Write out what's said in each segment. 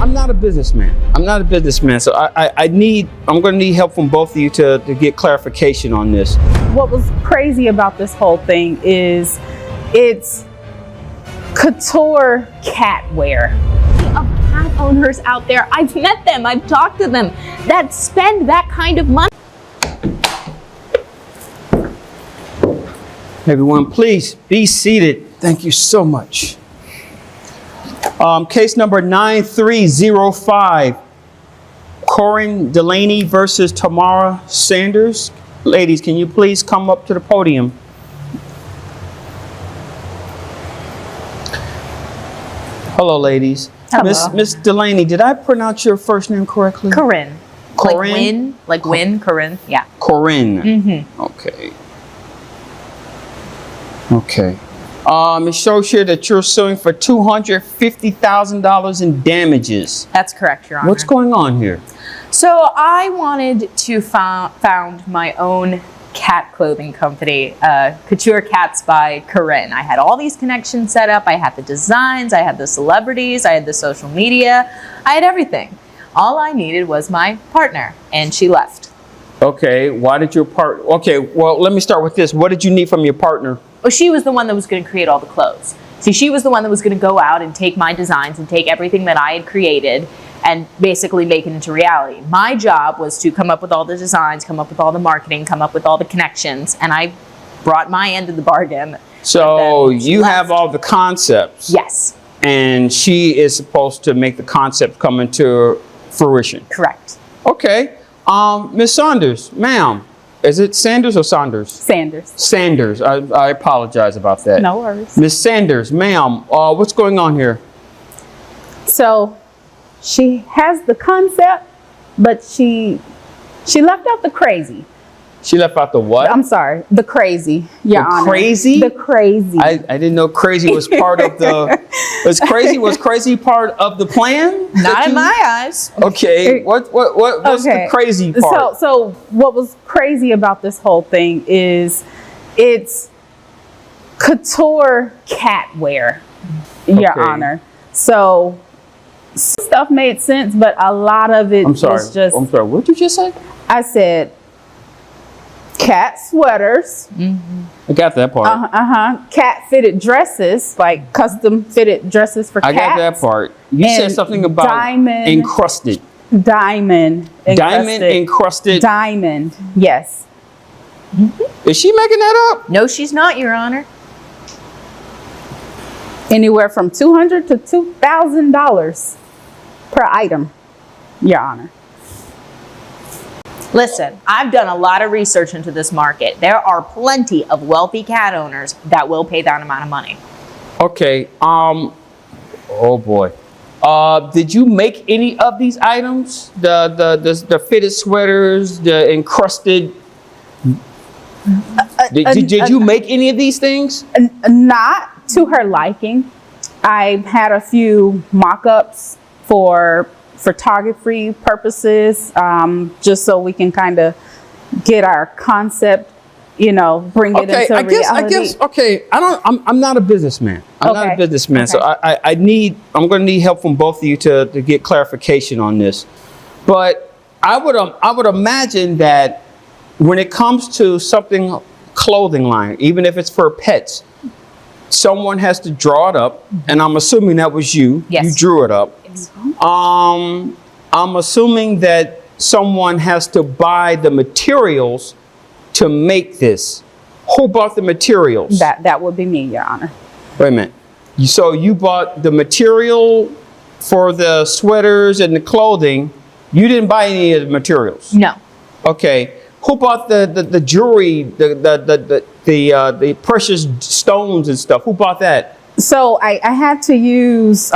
I'm not a businessman. I'm not a businessman, so I'm going to need help from both of you to get clarification on this. What was crazy about this whole thing is it's couture cat wear. Of cat owners out there, I've met them, I've talked to them, that spend that kind of money. Everyone, please be seated. Thank you so much. Case number 9305, Corinne Delaney versus Tamara Sanders. Ladies, can you please come up to the podium? Hello, ladies. Hello. Miss Delaney, did I pronounce your first name correctly? Corinne. Corinne? Like win, Corinne, yeah. Corinne. Mm-hmm. Okay. Okay. It shows here that you're suing for $250,000 in damages. That's correct, Your Honor. What's going on here? So I wanted to found my own cat clothing company, Couture Cats by Corinne. I had all these connections set up. I had the designs, I had the celebrities, I had the social media, I had everything. All I needed was my partner, and she left. Okay, why did your partner... Okay, well, let me start with this. What did you need from your partner? Well, she was the one that was going to create all the clothes. See, she was the one that was going to go out and take my designs and take everything that I had created and basically make it into reality. My job was to come up with all the designs, come up with all the marketing, come up with all the connections, and I brought my end of the bargain. So you have all the concepts. Yes. And she is supposed to make the concept come into fruition. Correct. Okay. Miss Saunders, ma'am. Is it Sanders or Saunders? Sanders. Sanders. I apologize about that. No worries. Miss Sanders, ma'am, what's going on here? So she has the concept, but she left out the crazy. She left out the what? I'm sorry, the crazy, Your Honor. Crazy? The crazy. I didn't know crazy was part of the... Was crazy part of the plan? Not in my eyes. Okay, what's the crazy part? So what was crazy about this whole thing is it's couture cat wear, Your Honor. So stuff made sense, but a lot of it was just... I'm sorry, what did you just say? I said cat sweaters. Mm-hmm. I got that part. Cat fitted dresses, like custom fitted dresses for cats. I got that part. You said something about diamond encrusted. Diamond encrusted. Diamond, yes. Mm-hmm. Is she making that up? No, she's not, Your Honor. Anywhere from $200 to $2,000 per item, Your Honor. Listen, I've done a lot of research into this market. There are plenty of wealthy cat owners that will pay that amount of money. Okay, oh boy. Did you make any of these items? The fitted sweaters, the encrusted... Did you make any of these things? Not to her liking. I had a few mock-ups for photography purposes, just so we can kind of get our concept, bring it into reality. I guess, I'm not a businessman. I'm not a businessman, so I'm going to need help from both of you to get clarification on this. But I would imagine that when it comes to something clothing line, even if it's for pets, someone has to draw it up, and I'm assuming that was you. Yes. You drew it up. Yes. I'm assuming that someone has to buy the materials to make this. Who bought the materials? That would be me, Your Honor. Wait a minute. So you bought the material for the sweaters and the clothing. You didn't buy any of the materials? No. Okay. Who bought the jewelry, the precious stones and stuff? Who bought that? So I had to use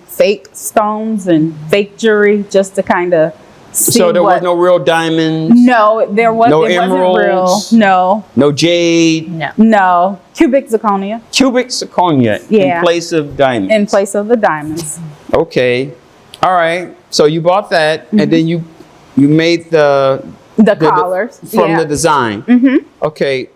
fake stones and fake jewelry just to kind of see. So there was no real diamonds? No, there was no it emeralds? wasn't real. No. Jade? No. Cubic zirconia. Cubic zirconia in place of diamonds? In place of the diamonds. Okay. All right. So you bought that, and then you made the collars from the design. Okay.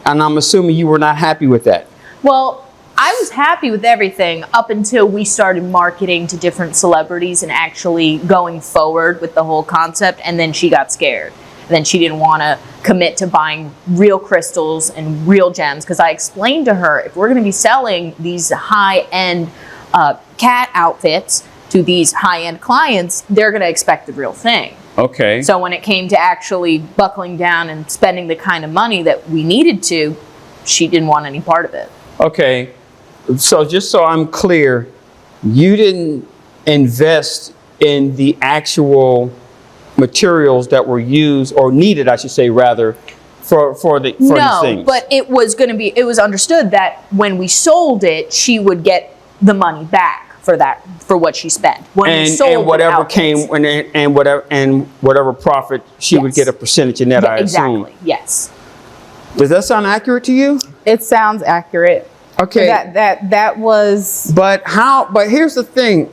And I'm assuming you were not happy with that. Well, I was happy with everything up until we started marketing to different celebrities and actually going forward with the whole concept. And then she got scared. And then she didn't want to commit to buying real crystals and real gems. Because I explained to her, if we're going to be selling these high-end cat outfits to these high-end clients, they're going to expect the real thing. Okay. So when it came to actually buckling down and spending the kind of money that we needed to, she didn't want any part of it. Okay. So just so I'm clear, you didn't invest in the actual materials that were used or needed, I should say, rather, for these things. No, but it was understood that when we sold it, she would get the money back for what she spent. When we sold and whatever the came and whatever profit she would get a percentage in that, I assume. Exactly. Yes. Does that sound accurate to you? It sounds accurate. Okay. That was. But here's the thing.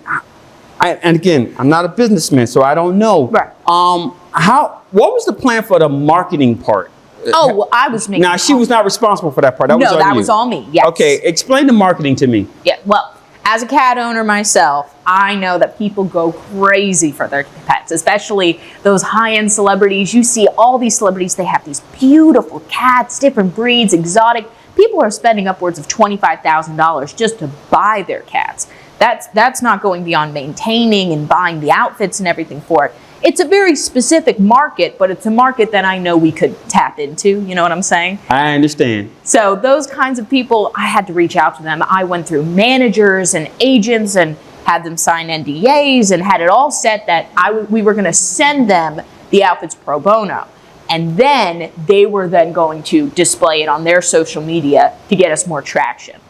And again, I'm not a businessman, so I don't know. Right. What was the plan for the marketing part? Oh, well, I was making. Now, she was not responsible for that part. That was on that you. was all me. Yes. Okay, explain the marketing to me. Yeah. Well, as a cat owner myself, I know that people go crazy for their pets, especially those high-end celebrities. You see all these celebrities, they have these beautiful cats, different breeds, exotic. People are spending upwards of $25,000 just to buy their cats. That's not going beyond maintaining and buying the outfits and everything for it. It's a very specific market, but it's a market that I know we could tap into. You know what I'm saying? I understand. So those kinds of people, I had to reach out to them. I went through managers and agents and had them sign NDAs and had it all set that we were going to send them the outfits pro bono. And then they were then going to display it on their social media to get us more traction.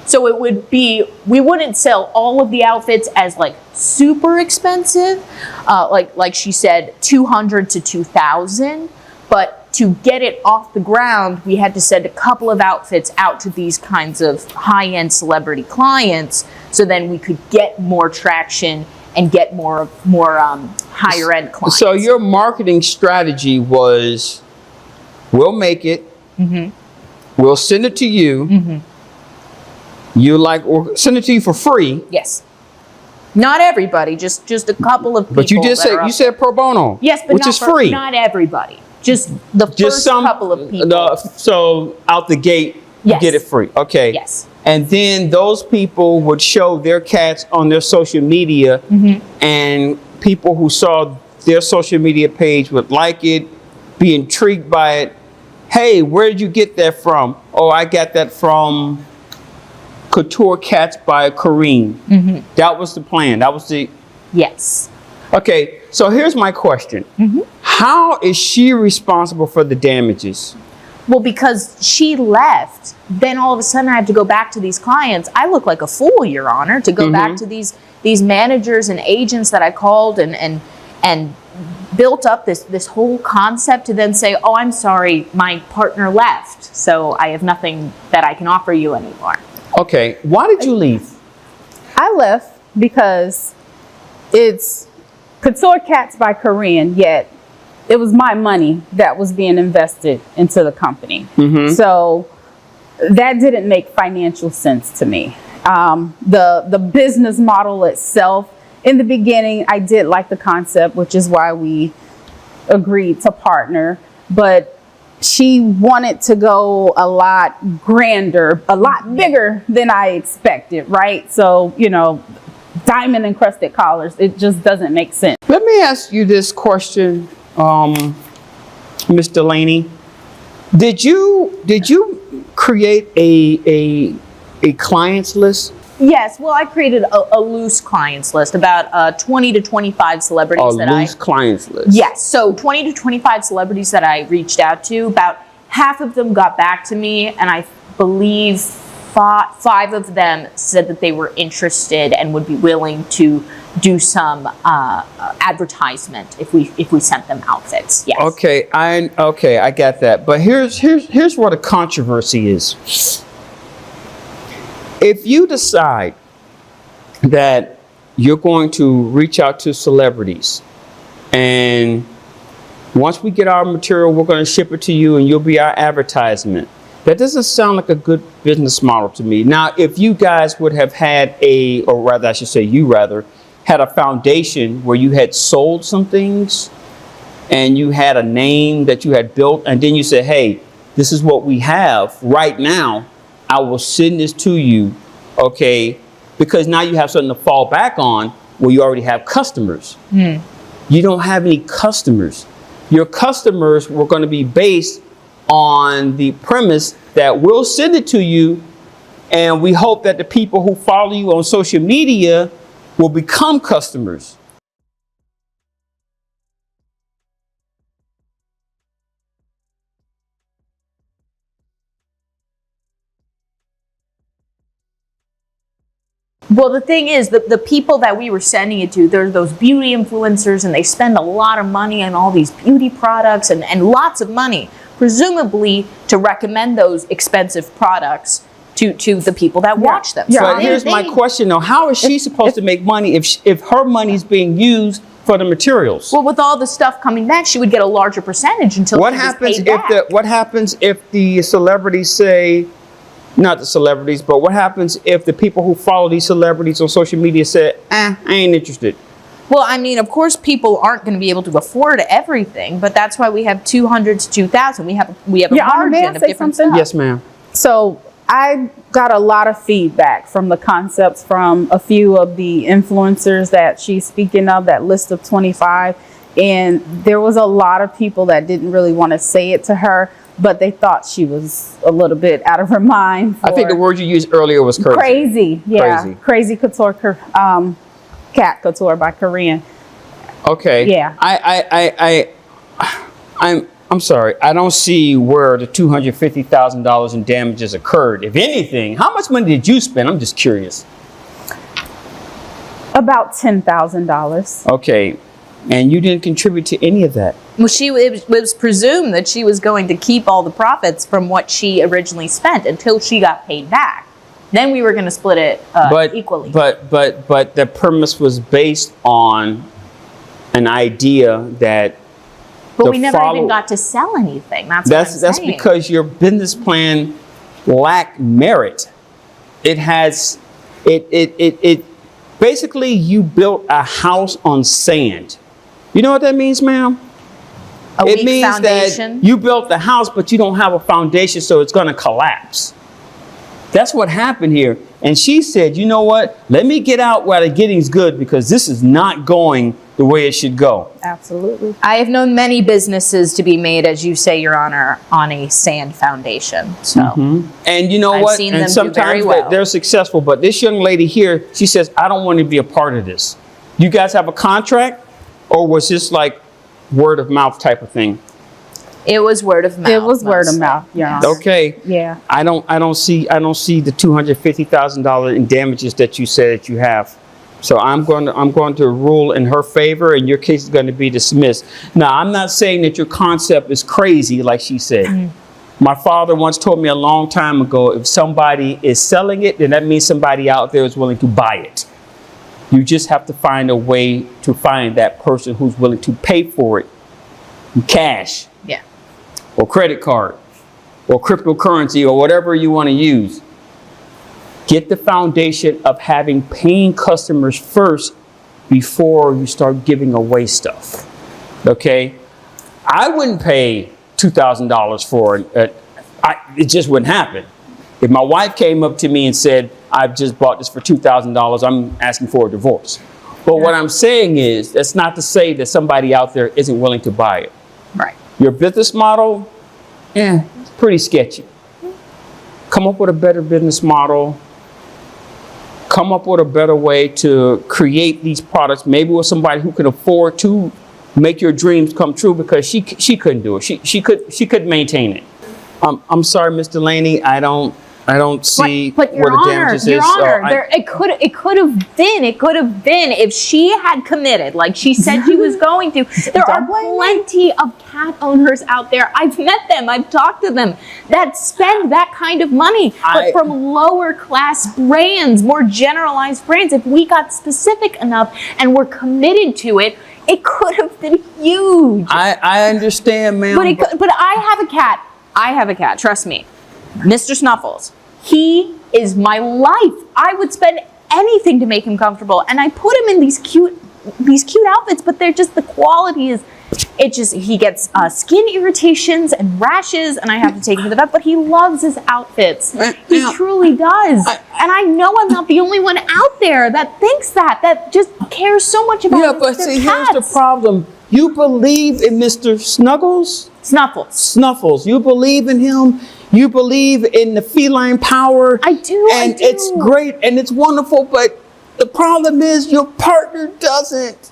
So it would be, we wouldn't sell all of the outfits as like super expensive, like she said, 200 to 2,000. But to get it off the ground, we had to send a couple of outfits out to these kinds of high-end celebrity clients, so then we could get more traction and get more higher-end clients. So your marketing strategy was, we'll make it, we'll send it to you. We'll send it to you for free. Yes. Not everybody, just a couple of people. But you said pro bono. Yes, but which is free. Not everybody. Just the first couple of people. So out the gate, you get it free. Okay. Yes. And then those people would show their cats on their social media, and people who saw their social media page would like it, be intrigued by it. Hey, where did you get that from? Oh, I got that from Couture Cats by Courtroom. That was the plan. That was the... Yes. Okay, so here's my question. How is she responsible for the damages? Well, because she left, then all of a sudden I have to go back to these clients. I look like a fool, Your Honor, to go back to these managers and agents that I called and built up this whole concept to then say, oh, I'm sorry, my partner left, so I have nothing that I can offer you anymore. Okay, why did you leave? I left because it's Couture Cats by Korean, yet it was my money that was being invested into the company. So that didn't make financial sense to me. The business model itself, in the beginning, I did like the concept, which is why we agreed to partner. But she wanted to go a lot grander, a lot bigger than I expected, right? So, you know, diamond encrusted collars, it just doesn't make sense. Let me ask you this question, Ms. Delaney. Did you create a clients list? Yes, well, I created a loose clients list, about 20 to 25 celebrities A loose clients list. Yes, so 20 to 25 celebrities that I reached out to, about half of them got back to me, and I believe five of them said that they were interested and would be willing to do some advertisement if we sent them outfits. Yes. Okay, I got that. But here's where the controversy is. If you decide that you're going to reach out to celebrities, and once we get our material, we're going to ship it to you and you'll be our advertisement. That doesn't sound like a good business model to me. Now, if you guys would have had or rather, I should say you rather, had a foundation where you had sold some things and you had a name that you had built, and then you said, hey, this is what we have right now. I will send this to you, okay? Because now you have something to fall back on where you already have customers. You don't have any customers. Your customers were going to be based on the premise that we'll send it to you, and we hope that the people who follow you on social media will become customers. Well, the thing is that the people that we were sending it to, they're those beauty influencers, and they spend a lot of money on all these beauty products and lots of money, presumably to recommend those expensive products to the people that watch them. But here's my question though. How is she supposed to make money if her money is being used for the materials? Well, with all the stuff coming back, she would get a larger percentage until What she was happens paid if back. what happens if the celebrities say, not the celebrities, but what happens if the people who follow these celebrities on social media say, I ain't interested? Well, I mean, of course, people aren't going to be able to afford everything, but that's why we have 200 to 2,000. We have a margin of different stuff. Yes, ma'am. So I got a lot of feedback from the concepts from a few of the influencers that she's speaking of, that list of 25. And there was a lot of people that didn't really want to say it to her, but they thought she was a little bit out of her mind. I think the word you used earlier was crazy. Crazy, yeah. Crazy couture, cat couture by Korean. Okay. Yeah. I'm sorry. I don't see where the $250,000 in damages occurred. If anything, how much money did you spend? I'm just curious. About $10,000. Okay. And you didn't contribute to any of that. Well, it was presumed that she was going to keep all the profits from what she originally spent until she got paid back. Then we were going to split it equally. But the premise was based on an idea that. But we never even got to sell anything. That's because your business plan lacked merit. It basically you built a house on sand. You know what that means, ma'am? It means foundation. that you built the house, but you don't have a foundation, so it's going to collapse. That's what happened here. And she said, you know what? Let me get out while the getting's good, because this is not going the way it should go. Absolutely. I have known many businesses to be made, as you say, Your Honor, on a sand foundation. So, And you know I've what? seen And them do sometimes very well. they're successful. But this young lady here, she says, I don't want to be a part of this. You guys have a contract? Or was this like word of mouth type of thing? it was word of mouth. It was word of mostly. mouth, Your Honor. Okay. Yeah. I don't see the $250,000 in damages that you said that you have. So I'm going to rule in her favor, and your case is going to be dismissed. Now, I'm not saying that your concept is crazy, like she said. My father once told me a long time ago, if somebody is selling it, then that means somebody out there is willing to buy it. You just have to find a way to find that person who's willing to pay for it in cash. Yeah. Or credit card, or cryptocurrency, or whatever you want to use. Get the foundation of having paying customers first before you start giving away stuff. Okay? I wouldn't pay $2,000 for it. It just wouldn't happen. If my wife came up to me and said, I've just bought this for $2,000, I'm asking for a divorce. But what I'm saying is, that's not to say that somebody out there isn't willing to buy it. Right. Your business model, it's pretty sketchy. Come up with a better business model. Come up with a better way to create these products, maybe with somebody who can afford to make your dreams come true, because she couldn't do it. She couldn't maintain it. I'm sorry, Ms. Delaney, I don't I don't see But where Your the Honor, damages Your is. Honor, it could have been if she had committed, like she said she was going to. There are plenty of cat owners out there. I've met them, I've talked to them that spend that kind of money, but from lower class brands, more generalized brands. If we got specific enough and were committed to it, it could have been huge. I understand, ma'am. But I have a cat. I have a cat. Trust me. Mr. Snuffles, he is my life. I would spend anything to make him comfortable, and I put him in these cute outfits, but they're just, the quality is, he gets skin irritations and rashes, and I have to take him to the vet, but he loves his outfits. He truly does. And I know I'm not the only one out there that thinks that just cares so much about Yeah, but see, here's the problem. You believe in Mr. Snuffles? Snuffles. You believe in him. You believe in the feline power. I do. And it's great and it's wonderful, but the problem is your partner doesn't.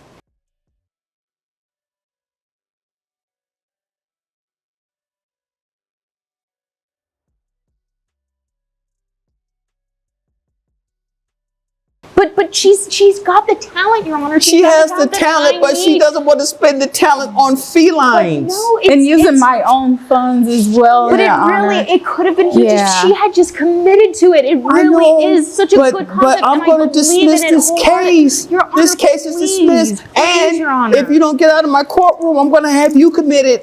But she's got the talent, Your Honor. She has the talent, but she doesn't want to spend the talent on felines. And using my own funds as well. But it could have been huge if she had just committed to it. It really is such a good concept. But I'm going to dismiss this case. This case is dismissed. And Your Honor, if you don't get out of my courtroom, I'm going to have you committed.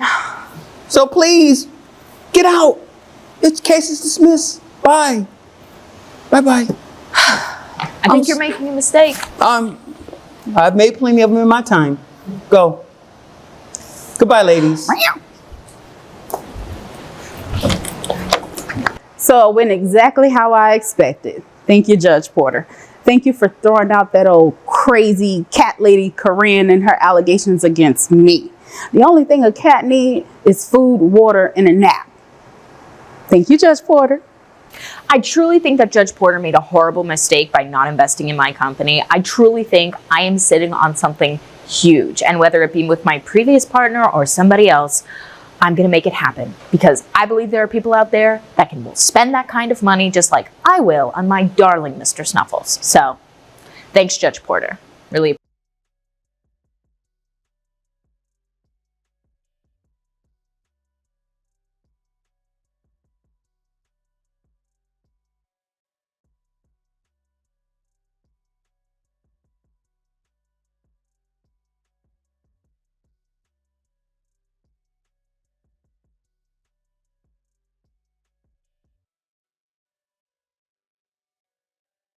So please, get out. This case is dismissed. Bye. Bye-bye. I think you're making a mistake. I've made plenty of them in my time. Go. Goodbye, ladies. So it went exactly how I expected. Thank you, Judge Porter. Thank you for throwing out that old crazy cat lady Corinne and her allegations against me. The only thing a cat needs is food, water, and a nap. Thank you, Judge Porter. I truly think that Judge Porter made a horrible mistake by not investing in my company. I truly think I am sitting on something huge. And whether it be with my previous partner or somebody else, I'm going to make it happen. Because I believe there are people out there that will spend that kind of money just like I will on my darling Mr. Snuffles. So, thanks, Judge Porter. Really appreciate it.